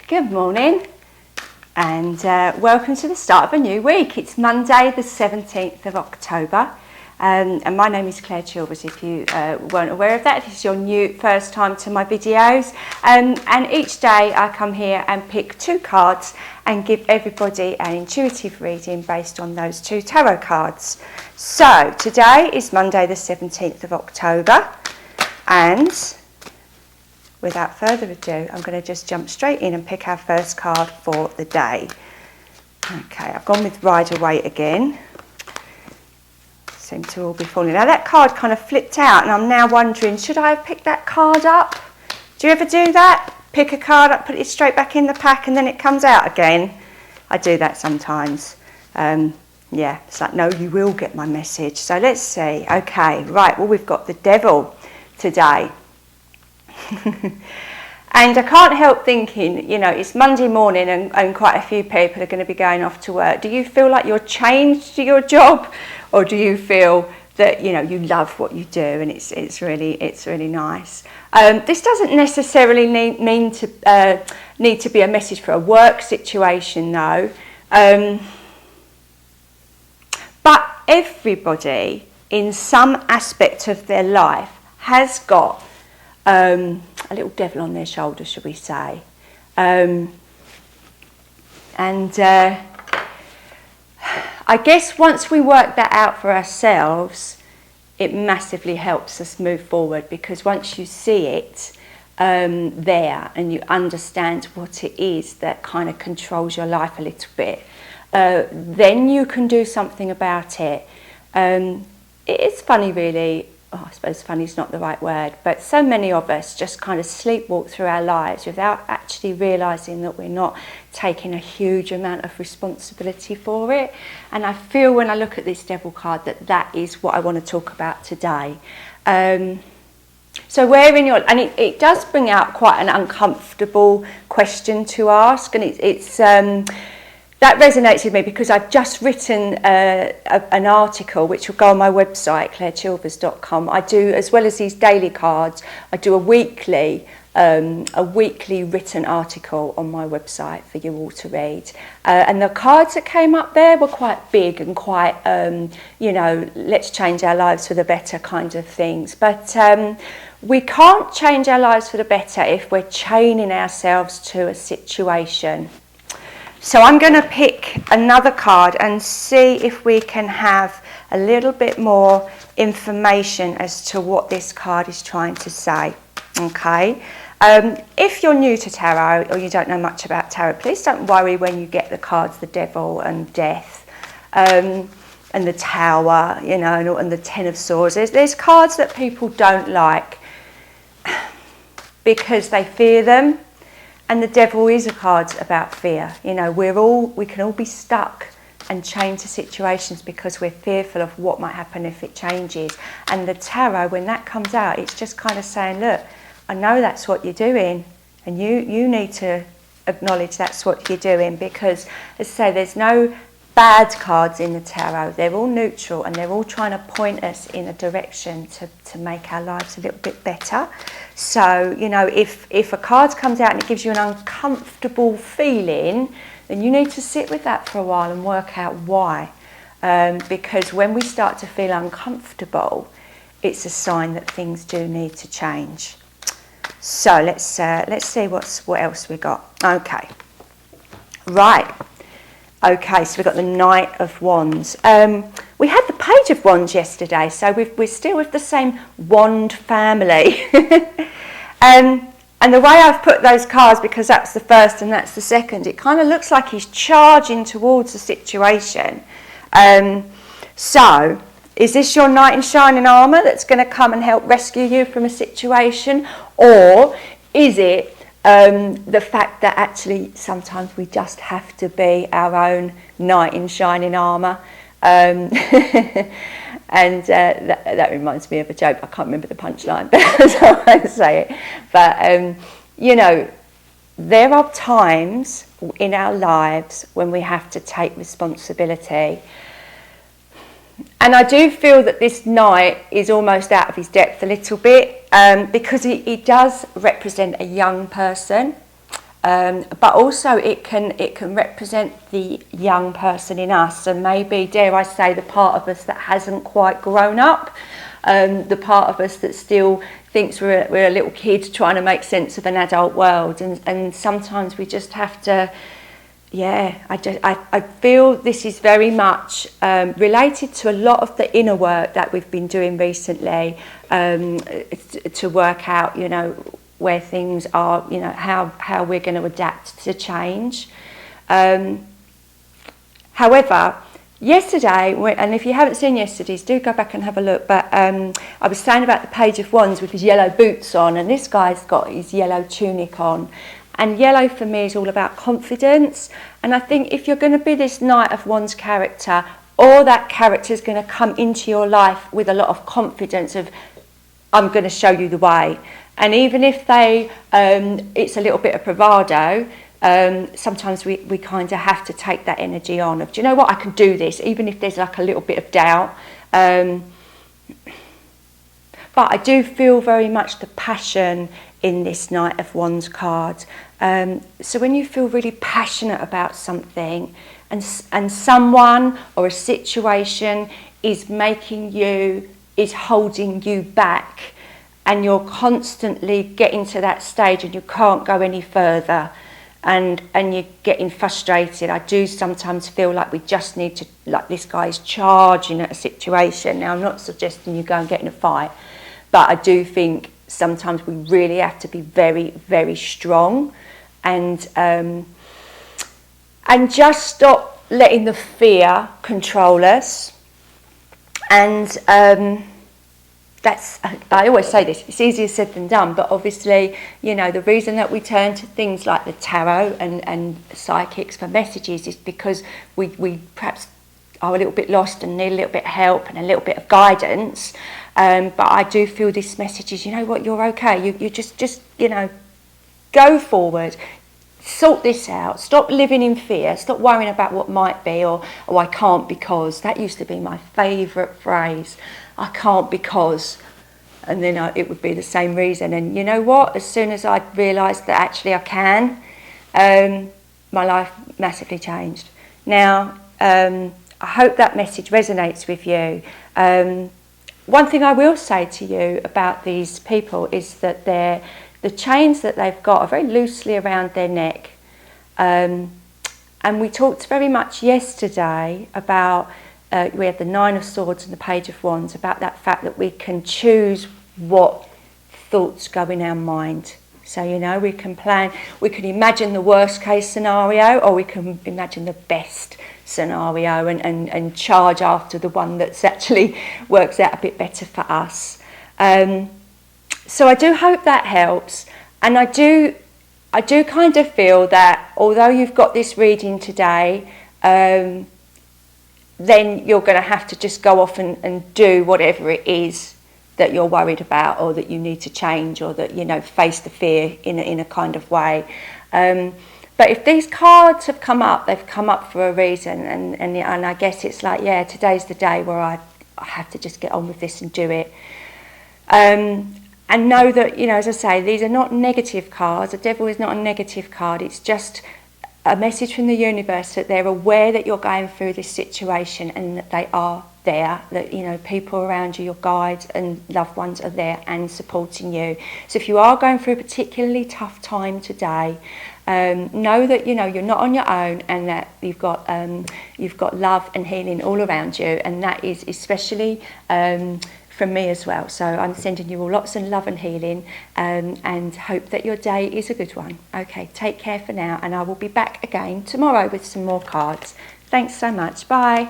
Good morning and welcome to the start of a new week. It's Monday the 17th of October and my name is Claire Chilvers. If you weren't aware of that, this is your first time to my videos, and each day I come here and pick two cards and give everybody an intuitive reading based on those two tarot cards. So today is Monday the 17th of October, and without further ado, I'm going to just jump straight in and pick our first card for the day. Okay, I've gone with Rider-Waite again. Seem to all be falling. Now that card kind of flipped out and I'm now wondering, should I have picked that card up? Do you ever do that? Pick a card up, put it straight back in the pack and then it comes out again? I do that sometimes. Yeah, it's like, no, you will get my message. So let's see. Okay, right, well, we've got the Devil today. And I can't help thinking, you know, it's Monday morning and quite a few people are going to be going off to work. Do you feel like you're changed to your job, or do you feel that, you know, you love what you do and it's really nice? This doesn't necessarily need to be a message for a work situation though. But everybody in some aspect of their life has got a little devil on their shoulder, should we say. I guess once we work that out for ourselves, it massively helps us move forward, because once you see it there and you understand what it is that kind of controls your life a little bit, then you can do something about it. It's funny really. I suppose funny is not the right word, but so many of us just kind of sleepwalk through our lives without actually realising that we're not taking a huge amount of responsibility for it. And I feel when I look at this Devil card that is what I want to talk about today. So where in your, and it does bring out quite an uncomfortable question to ask, and it's that resonates with me because I've just written an article which will go on my website, clairechilvers.com. I do, as well as these daily cards, I do a weekly written article on my website for you all to read. And the cards that came up there were quite big and quite, you know, let's change our lives for the better kind of things. But we can't change our lives for the better if we're chaining ourselves to a situation. So I'm going to pick another card and see if we can have a little bit more information as to what this card is trying to say. Okay. If you're new to tarot or you don't know much about tarot, please don't worry when you get the cards, the Devil and Death, and the Tower, you know, and the Ten of Swords. There's cards that people don't like because they fear them. And the Devil is a card about fear. You know, we can all be stuck and chained to situations because we're fearful of what might happen if it changes. And the Tarot, when that comes out, it's just kind of saying, look, I know that's what you're doing, and you need to acknowledge that's what you're doing, because, as I say, there's no bad cards in the Tarot. They're all neutral and they're all trying to point us in a direction to make our lives a little bit better. So, you know, if a card comes out and it gives you an uncomfortable feeling, then you need to sit with that for a while and work out why. Because when we start to feel uncomfortable, it's a sign that things do need to change. So let's see what else we got. Okay, right. Okay, so we've got the Knight of Wands. We had the Page of Wands yesterday, so we're still with the same wand family. And the way I've put those cards, because that's the first and that's the second, it kind of looks like he's charging towards the situation. So, is this your knight in shining armour that's going to come and help rescue you from a situation? Or is it the fact that actually sometimes we just have to be our own knight in shining armour? And that reminds me of a joke. I can't remember the punchline, so I won't say it. But, you know, there are times in our lives when we have to take responsibility. And I do feel that this knight is almost out of his depth a little bit, because he does represent a young person. but also it can represent the young person in us, and maybe, dare I say, the part of us that hasn't quite grown up, the part of us that still thinks we're a little kid trying to make sense of an adult world, and sometimes we just have to. Yeah, I feel this is very much related to a lot of the inner work that we've been doing recently, to work out, you know, where things are, you know, how we're going to adapt to change. However, yesterday, and if you haven't seen yesterday's, do go back and have a look, but I was saying about the Page of Wands with his yellow boots on, and this guy's got his yellow tunic on. And yellow for me is all about confidence. And I think if you're going to be this Knight of Wands character, or that character is going to come into your life with a lot of confidence of, I'm going to show you the way. And even if it's a little bit of bravado, sometimes we kind of have to take that energy on of, do you know what, I can do this, even if there's like a little bit of doubt. But I do feel very much the passion in this Knight of Wands card. So when you feel really passionate about something, and someone or a situation is holding you back, and you're constantly getting to that stage and you can't go any further, and you're getting frustrated, I do sometimes feel like we just need to, like this guy's charging at a situation. Now, I'm not suggesting you go and get in a fight, but I do think sometimes we really have to be very, very strong, and just stop letting the fear control us. And that's, I always say this, it's easier said than done, but obviously, you know, the reason that we turn to things like the tarot and psychics for messages is because we perhaps are a little bit lost and need a little bit of help and a little bit of guidance. But I do feel this message is, you know what, you're okay. You just you know, go forward, sort this out, stop living in fear, stop worrying about what might be, or oh, I can't because. That used to be my favourite phrase. I can't because. And then it would be the same reason. And you know what, as soon as I realised that actually I can, my life massively changed. Now, I hope that message resonates with you. One thing I will say to you about these people is that the chains that they've got are very loosely around their neck. And we talked very much yesterday about, we had the Nine of Swords and the Page of Wands, about that fact that we can choose what thoughts go in our mind. So, you know, we can plan, we can imagine the worst case scenario, or we can imagine the best scenario and charge after the one that's actually works out a bit better for us. So I do hope that helps, and I do kind of feel that although you've got this reading today, then you're going to have to just go off and do whatever it is that you're worried about, or that you need to change, or that, you know, face the fear in a kind of way. But if these cards have come up, they've come up for a reason, and I guess it's like, yeah, today's the day where I have to just get on with this and do it. And know that, you know, as I say, these are not negative cards. The Devil is not a negative card. It's just a message from the universe that they're aware that you're going through this situation, and that they are there, that, you know, people around you, your guides and loved ones are there and supporting you. So if you are going through a particularly tough time today, know that, you know, you're not on your own, and that you've got love and healing all around you, and that is especially from me as well. So I'm sending you all lots of love and healing, and hope that your day is a good one. Okay, take care for now, and I will be back again tomorrow with some more cards. Thanks so much. Bye.